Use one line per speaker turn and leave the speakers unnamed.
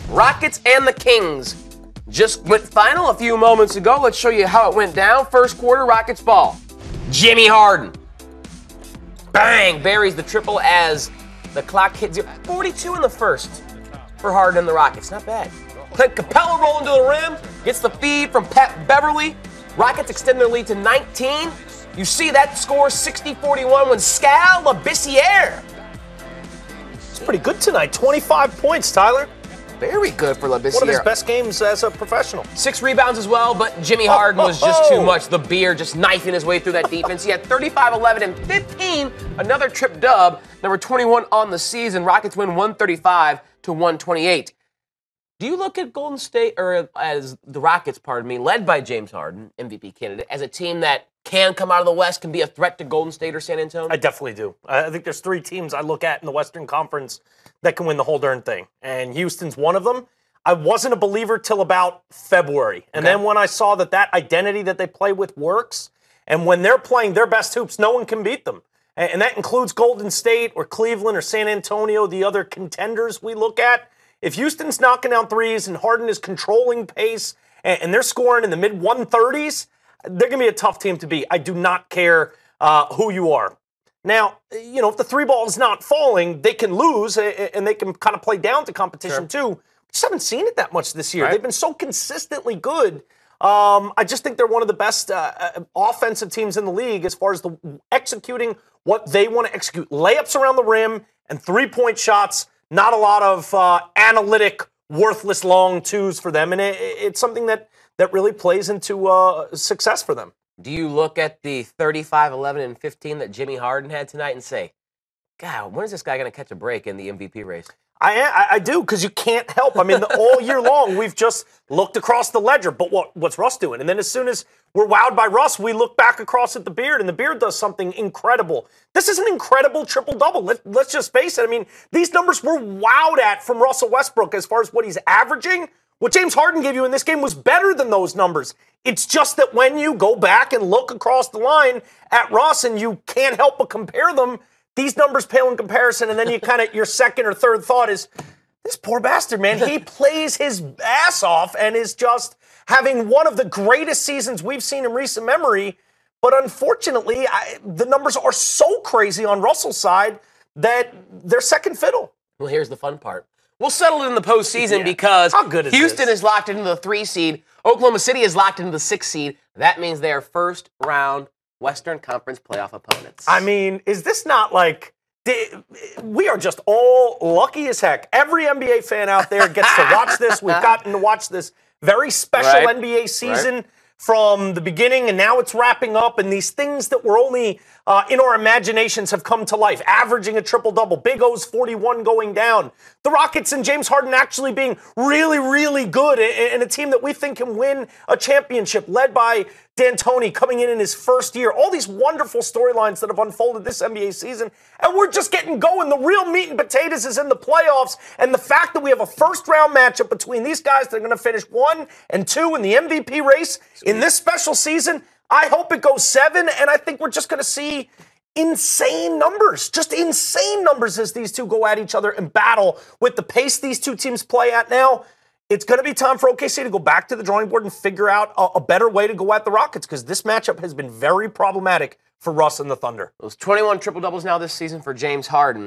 Rockets and the Kings just went final a few moments ago. Let's show you how it went down. First quarter, Rockets ball. Jimmy Harden. Bang! Buries the triple as the clock hits 42 in the first for Harden and the Rockets. Not bad. Clint Capella rolling to the rim. Gets the feed from Pat Beverly. Rockets extend their lead to 19. You see that score 60-41 when Skal Labissiere.
It's pretty good tonight. 25 points, Tyler.
Very good for Labissiere.
One of his best games as a professional.
6 rebounds as well, but Jimmy Harden was just too much. The beer just knifing his way through that defense. He had 35, 11, and 15. Another trip dub. Number 21 on the season. Rockets win 135-128. Do you look at Golden State, or as the Rockets, led by James Harden, MVP candidate, as a team that can come out of the West, can be a threat to Golden State or San Antonio?
I definitely do. I think there's 3 teams I look at in the Western Conference that can win the whole darn thing, and Houston's one of them. I wasn't a believer till about February, and then when I saw that identity that they play with works, and when they're playing their best hoops, no one can beat them. And that includes Golden State or Cleveland or San Antonio, the other contenders we look at. If Houston's knocking down threes and Harden is controlling pace and they're scoring in the mid-130s, they're going to be a tough team to beat. I do not care who you are. Now, if the 3 ball is not falling, they can lose and they can kind of play down to competition too. We just haven't seen it that much this year. Right. They've been so consistently good. I just think they're one of the best offensive teams in the league as far as executing what they want to execute. Layups around the rim and 3-point shots. Not a lot of analytic, worthless long twos for them, and it's something that really plays into success for them.
Do you look at the 35, 11, and 15 that Jimmy Harden had tonight and say, God, when is this guy going to catch a break in the MVP race?
I do, because you can't help. I mean, all year long, we've just looked across the ledger, but what's Russ doing? And then as soon as we're wowed by Russ, we look back across at the Beard, and the Beard does something incredible. This is an incredible triple-double. Let's just face it. I mean, these numbers we're wowed at from Russell Westbrook as far as what he's averaging. What James Harden gave you in this game was better than those numbers. It's just that when you go back and look across the line at Russ and you can't help but compare them, these numbers pale in comparison, and then you your second or third thought is, this poor bastard, man, he plays his ass off and is just having one of the greatest seasons we've seen in recent memory. But unfortunately, the numbers are so crazy on Russell's side that they're second fiddle.
Well, here's the fun part. We'll settle it in the postseason because Houston is locked into the 3 seed. Oklahoma City is locked into the 6 seed. That means they are first-round Western Conference playoff opponents.
I mean, is this not like, we are just all lucky as heck. Every NBA fan out there gets to watch this. We've gotten to watch this very special NBA season from the beginning, and now it's wrapping up, and these things that were only in our imaginations have come to life, averaging a triple-double. Big O's 41 going down. The Rockets and James Harden actually being really, really good, and a team that we think can win a championship, led by D'Antoni coming in his first year. All these wonderful storylines that have unfolded this NBA season, and we're just getting going. The real meat and potatoes is in the playoffs, and the fact that we have a first-round matchup between these guys that are going to finish 1 and 2 in the MVP race in this special season. I hope it goes 7, and I think we're just going to see insane numbers, just insane numbers as these two go at each other and battle with the pace these two teams play at now. It's going to be time for OKC to go back to the drawing board and figure out a better way to go at the Rockets, because this matchup has been very problematic for Russ and the Thunder.
Those 21 triple-doubles now this season for James Harden.